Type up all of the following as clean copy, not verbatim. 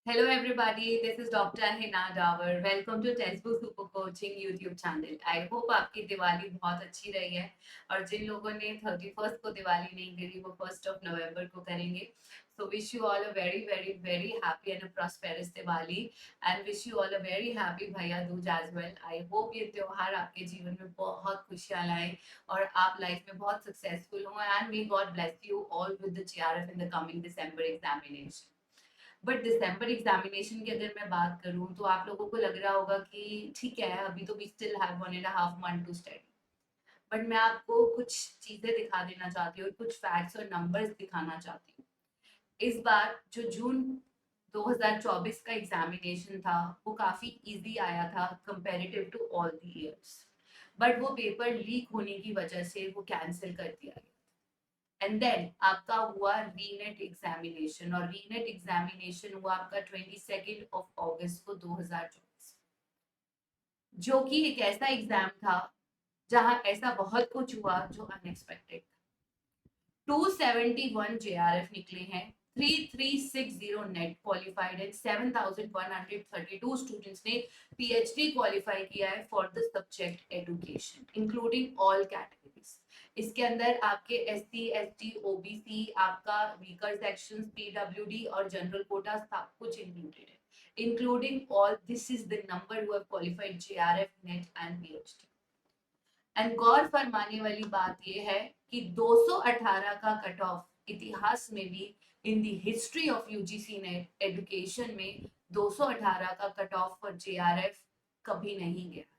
Hello, everybody. This is Dr. Hina Dawar. Welcome to Textbook Super Coaching YouTube channel. I hope आपकी दिवाली बहुत अच्छी रही है और जिन लोगों ने 31st को दिवाली नहीं करी वो 1st of November को करेंगे. So wish you all a very very very happy and a prosperous Diwali and wish you all a very happy Bhaiya Dooj as well. I hope ये त्योहार आपके जीवन में बहुत खुशियाँ लाए और आप लाइफ में बहुत सक्सेसफुल हो and may God bless you all with the JRF in the coming December examination. But December examination की अगर मैं बात करूं तो आप लोगों को लग रहा होगा कि ठीक है अभी तो we still have 1.5 month to study. But मैं आपको कुछ चीजें दिखा देना चाहती हूँ, कुछ फैक्ट्स और नंबर्स दिखाना चाहती हूँ. इस बार जो जून 2024 का एग्जामिनेशन था वो काफी इजी आया था comparative to all the years. But वो पेपर लीक होने की वजह से वो कैंसिल कर दिया गया. एंड देन आपका हुआ रीनेट एग्जामिनेशन और रीनेट एग्जामिनेशन हुआ आपका 22 को 2024, जो कि एक ऐसा एग्जाम था जहां ऐसा बहुत कुछ हुआ जो अनएक्सपेक्टेड था. 271 जेआरएफ निकले हैं, 3360 नेट क्वालिफाइड है, 7132 स्टूडेंट्स ने पीएचडी क्वालिफाई किया है for the subject education including all categories. इसके अंदर आपके एससी एसटी ओबीसी, आपका वीकर सेक्शंस, पीडब्ल्यूडी और जनरल कोटा सब कुछ इंक्लूडेड है. Including all this is the number who have qualified JRF NET and PhD. And गौर फरमाने वाली बात यह है कि 218 का कट ऑफ इतिहास में भी in the history of UGC net education में 218 का कट ऑफ फॉर जेआरएफ कभी नहीं गया है.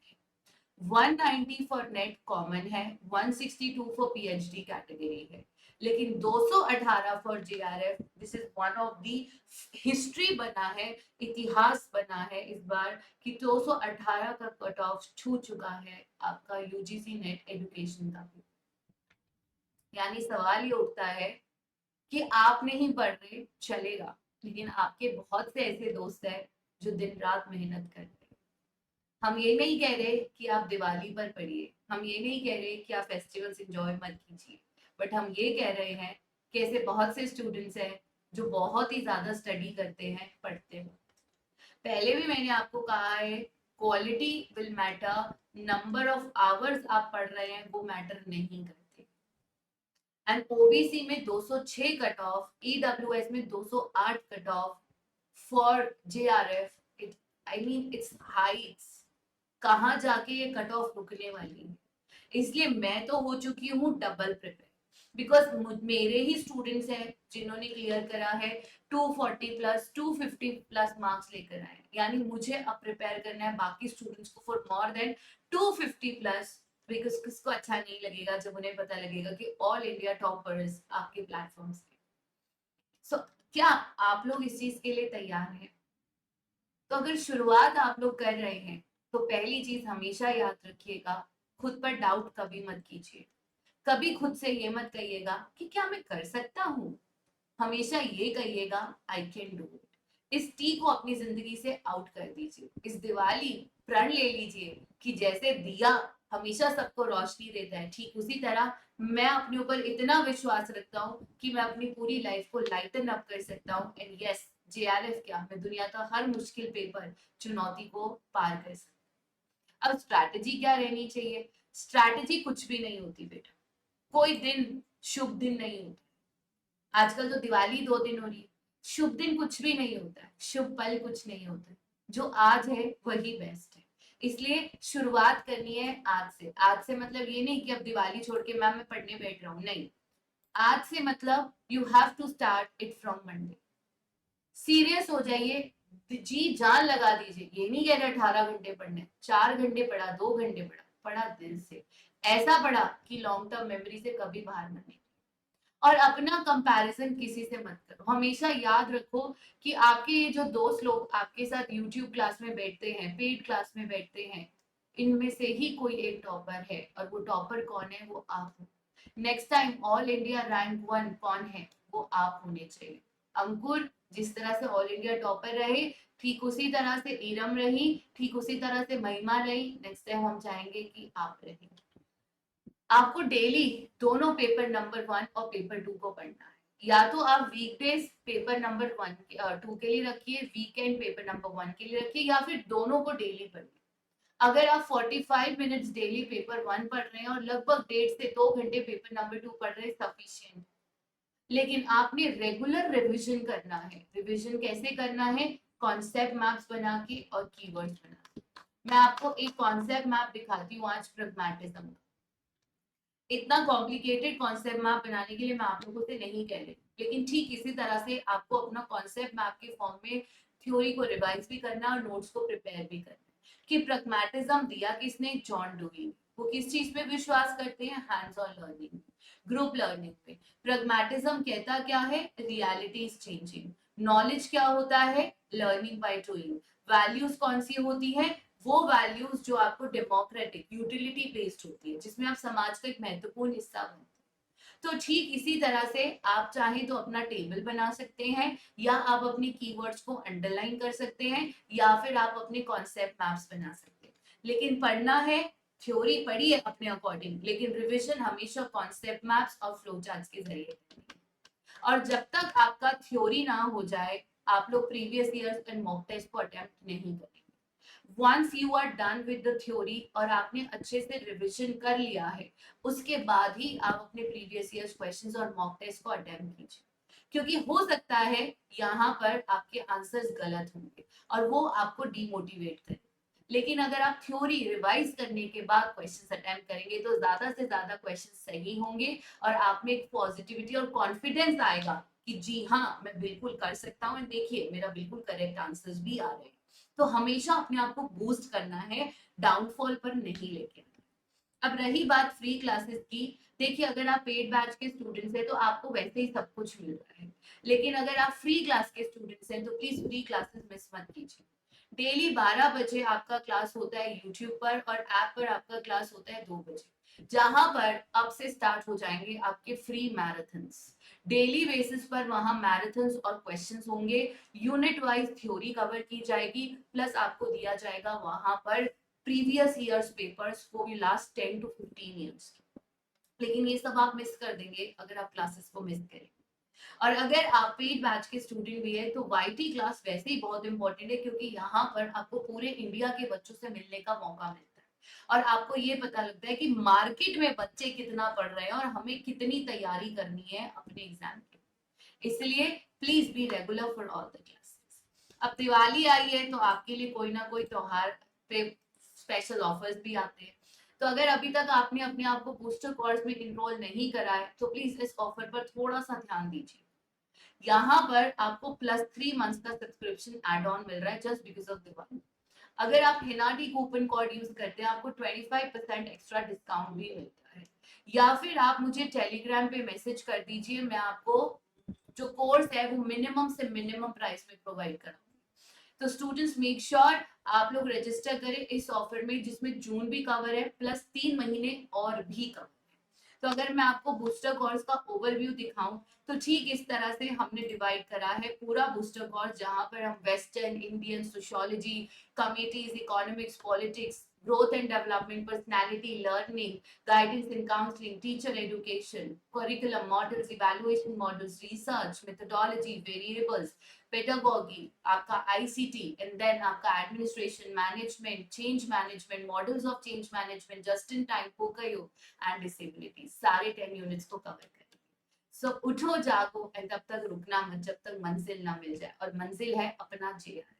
190 फॉर नेट कॉमन है, 162 फॉर पीएचडी कैटेगरी है, लेकिन 218 for JRF this is one of the history बना है, इतिहास बना है इस बार कि 218 का कट ऑफ छू चुका है आपका यूजीसी नेट एजुकेशन का भी. यानी सवाल ये उठता है कि आप नहीं पढ़ रहे चलेगा, लेकिन आपके बहुत से ऐसे दोस्त हैं जो दिन रात मेहनत करते हैं. हम ये नहीं कह रहे कि आप दिवाली पर पढ़िए, हम ये नहीं कह रहे कि आप फेस्टिवल्स एंजॉय मत कीजिए, बट हम ये कह रहे हैं कि ऐसे बहुत से स्टूडेंट्स हैं जो बहुत ही ज्यादा स्टडी करते हैं पढ़ते हैं. पहले भी मैंने आपको कहा है quality will matter, number of hours आप पढ़ रहे हैं वो मैटर नहीं करते. एंड ओबीसी में 206 कट ऑफ, ईडब्ल्यूएस में 208 cut off, for JRF it I mean it's Heights. कहाँ जाके ये कट ऑफ रुकने वाली है. इसलिए मैं तो हो चुकी हूँ डबल प्रिपेयर, बिकॉज मेरे ही स्टूडेंट्स हैं जिन्होंने क्लियर करा है 240 प्लस 250 प्लस मार्क्स लेकर आए. यानी मुझे अब प्रिपेयर करना है बाकी स्टूडेंट्स को for more than 250 plus, because किसको अच्छा नहीं लगेगा जब उन्हें पता लगेगा कि ऑल इंडिया टॉपर्स आपके प्लेटफॉर्म्स पे. सो क्या आप लोग इस चीज के लिए तैयार हैं? तो अगर शुरुआत आप लोग कर रहे हैं तो पहली चीज हमेशा याद रखिएगा, खुद पर डाउट कभी मत कीजिए. कभी खुद से ये मत कहिएगा कि क्या मैं कर सकता हूँ. हमेशा ये कहिएगा आई कैन डू इट. इस टी को अपनी जिंदगी से आउट कर दीजिए. इस दिवाली प्रण ले लीजिए कि जैसे दिया हमेशा सबको रोशनी देता है, ठीक उसी तरह मैं अपने ऊपर इतना विश्वास रखता हूँ कि मैं अपनी पूरी लाइफ को लाइटन अप कर सकता हूँ. एंड यस, जेआरएफ क्या, मैं दुनिया का हर मुश्किल पेपर चुनौती को पार कर सकता. अब स्ट्रैटेजी क्या रहनी चाहिए? स्ट्रैटेजी कुछ भी नहीं होती बेटा. कोई दिन शुभ दिन नहीं होता. आजकल तो दिवाली 2 दिन हो रही है, शुभ दिन कुछ भी नहीं होता है, शुभ पल कुछ नहीं होता है. जो आज है वही बेस्ट है. इसलिए शुरुआत करनी है आज से. आज से मतलब ये नहीं कि अब दिवाली छोड़ के मैम मैं पढ़ने बैठ रहा हूँ, नहीं. आज से मतलब you have to start it from Monday. Serious हो जाइए, जी जान लगा दीजिए. ये नहीं कह रहे 18 घंटे पढ़ने, 4 घंटे पढ़ा, 2 घंटे पढ़ा, पढ़ा दिल से, ऐसा पढ़ा कि लॉन्ग टर्म मेमोरी से कभी बाहर न निकले. और अपना कंपैरिजन किसी से मत करो. हमेशा याद रखो कि आपके ये जो दोस्त लोग आपके साथ यूट्यूब क्लास में बैठते हैं, पेड क्लास में बैठते हैं, इनमें से ही कोई एक टॉपर है और वो टॉपर कौन है? वो आप हो. Next time all India rank 1 कौन है? वो आप होने चाहिए. अंकुर जिस तरह से ऑल इंडिया टॉपर रहे, ठीक उसी तरह से इरम रही, ठीक उसी तरह से महिमा रही. नेक्स्ट टाइम हम चाहेंगे कि आप रहेंगे. आपको डेली दोनों पेपर नंबर 1 और पेपर 2 को पढ़ना है. या तो आप वीकडेज पेपर नंबर 2 के लिए रखिए, वीकेंड पेपर नंबर 1 के लिए रखिए, या फिर दोनों को डेली पढ़िए। अगर आप 45 मिनट्स डेली पेपर 1 पढ़ रहे हैं और लगभग 1.5 से 2 घंटे पेपर नंबर 2 पढ़ रहे हैं, सफिशिएंट। लेकिन आपने रेगुलर रिवीजन करना है। रिवीजन कैसे करना है? कॉन्सेप्ट मैप्स बना के और कीवर्ड्स बना के। मैं आपको एक कॉन्सेप्ट मैप दिखाती हूँ आज प्रैग्मैटिज्म का। इतना कॉम्प्लिकेटेड कॉन्सेप्ट मैप बनाने के लिए मैं आप लोगों से नहीं कह रही, लेकिन ठीक इसी तरह से आपको अपना कॉन्सेप्ट मैप के फॉर्म में थ्योरी को रिवाइज भी करना और नोट्स को प्रिपेयर भी करना कि प्रैग्मैटिज्म दिया किसने? John dewy. वो किस चीज पे विश्वास करते हैं? Hands on learning, group learning पे। प्रैग्मैटिज्म कहता क्या है? Reality is changing. नॉलेज क्या होता है? Learning by doing. वैल्यूज कौन सी होती है? वो वैल्यूज जो आपको डेमोक्रेटिक यूटिलिटी बेस्ड होती है, जिसमें आप समाज का एक महत्वपूर्ण हिस्सा बनते हैं। तो ठीक इसी तरह से आप चाहें तो अपना टेबल बना सकते हैं, या आप अपने कीवर्ड्स को अंडरलाइन कर सकते हैं, या फिर आप अपने कॉन्सेप्ट मैप्स बना सकते हैं। लेकिन पढ़ना है, थ्योरी पढ़िए अपने अकॉर्डिंग, लेकिन रिविजन हमेशा कॉन्सेप्ट मैप्स और फ्लो चार्ट्स के जरिए। और जब तक आपका थ्योरी ना हो जाए, आप लोग previous years and mock test को अटेम्प्ट नहीं करेंगे। Once you are done with the theory और आपने अच्छे से रिविजन कर लिया है, उसके बाद ही आप अपने प्रीवियस ईयर्स क्वेश्चंस और मॉक टेस्ट को अटेम्प्ट कीजिए। क्योंकि हो सकता है यहाँ पर आपके आंसर्स गलत होंगे और वो आपको डिमोटिवेट करे। लेकिन अगर आप थ्योरी रिवाइज करने के बाद क्वेश्चंस अटेम्प्ट करेंगे तो ज्यादा से ज्यादा क्वेश्चंस सही होंगे और आप में एक पॉजिटिविटी और कॉन्फिडेंस आएगा कि जी हाँ, मैं बिल्कुल कर सकता हूँ। देखिए, मेरा बिल्कुल करेक्ट आंसर्स भी आ रहे हैं। तो हमेशा अपने आप को बूस्ट करना है, डाउनफॉल पर नहीं लेके। अब रही बात फ्री क्लासेस की, देखिए अगर आप पेड बैच के स्टूडेंट्स हैं तो आपको वैसे ही सब कुछ मिल रहा है। लेकिन अगर आप फ्री क्लास के स्टूडेंट्स हैं तो प्लीज फ्री क्लासेस मिस मत कीजिए। डेली 12 बजे आपका क्लास होता है यूट्यूब पर, और ऐप पर आपका क्लास होता है 2 बजे, जहां पर अब से स्टार्ट हो जाएंगे आपके फ्री मैराथन्स। डेली बेसिस पर वहां मैराथन्स और क्वेश्चंस होंगे, यूनिट वाइज थ्योरी कवर की जाएगी, प्लस आपको दिया जाएगा वहां पर प्रीवियस ईयर्स पेपर्स, वो भी लास्ट 10 to 15 ईयर्स। लेकिन ये सब आप मिस कर देंगे अगर आप क्लासेस को मिस करें। और अगर आप पेड बैच के स्टूडेंट भी है तो वाईटी क्लास वैसे ही बहुत इंपॉर्टेंट है, क्योंकि यहाँ पर आपको पूरे इंडिया के बच्चों से मिलने का मौका मिलता है और आपको ये पता लगता है कि मार्केट में बच्चे कितना पढ़ रहे हैं और हमें कितनी तैयारी करनी है अपने एग्जाम की। इसलिए please be regular for all the classes. अब दिवाली आई है तो आपके लिए कोई ना कोई त्योहार पे स्पेशल ऑफर्स भी आते हैं। तो अगर अभी तक आपने अपने आप को बूस्टर कोर्स में इनरोल नहीं करा है तो प्लीज इस ऑफर पर थोड़ा सा ध्यान दीजिए। यहाँ पर आपको +3 मंथ्स का सब्सक्रिप्शन एड ऑन मिल रहा है जस्ट बिकॉज ऑफ दिवाली। अगर आप हिनाडी कूपन कोड यूज करते हैं आपको 25% एक्स्ट्रा डिस्काउंट भी मिलता है। या फिर आप मुझे टेलीग्राम पे मैसेज कर दीजिए, मैं आपको जो कोर्स है वो मिनिमम से मिनिमम प्राइस में प्रोवाइड कराऊंगी। तो स्टूडेंट्स मेक श्योर आप लोग रजिस्टर करें इस ऑफर में, जिसमें जून भी कवर है प्लस 3 महीने और भी कवर। तो अगर मैं आपको बूस्टर कोर्स का ओवरव्यू दिखाऊं तो ठीक इस तरह से हमने डिवाइड करा है पूरा बूस्टर कोर्स, जहां पर हम western Indian sociology, committees, economics, politics, growth and development, personality, learning, guidance and counselling, teacher education, curriculum models, evaluation models, research methodology, variables, pedagogy, आपका आईसीटी, एंड देन आपका administration management, change management, models of change management, just in time, पोकायो and disability, सारे 10 units को cover करेंगे। सो उठो जागो and तब तक रुकना मत जब तक मंजिल ना मिल जाए, और मंजिल है अपना जेआरएफ।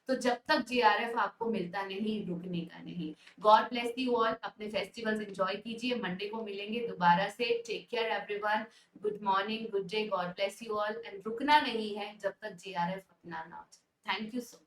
तो जब तक जेआरएफ आपको मिलता नहीं, रुकने का नहीं। गॉड ब्लेस यू ऑल, अपने फेस्टिवल्स एंजॉय कीजिए। मंडे को मिलेंगे दोबारा से। Take care everyone, good morning, good day, God bless you all, and रुकना नहीं है जब तक जेआरएफ अपना ना हो। Thank you so much.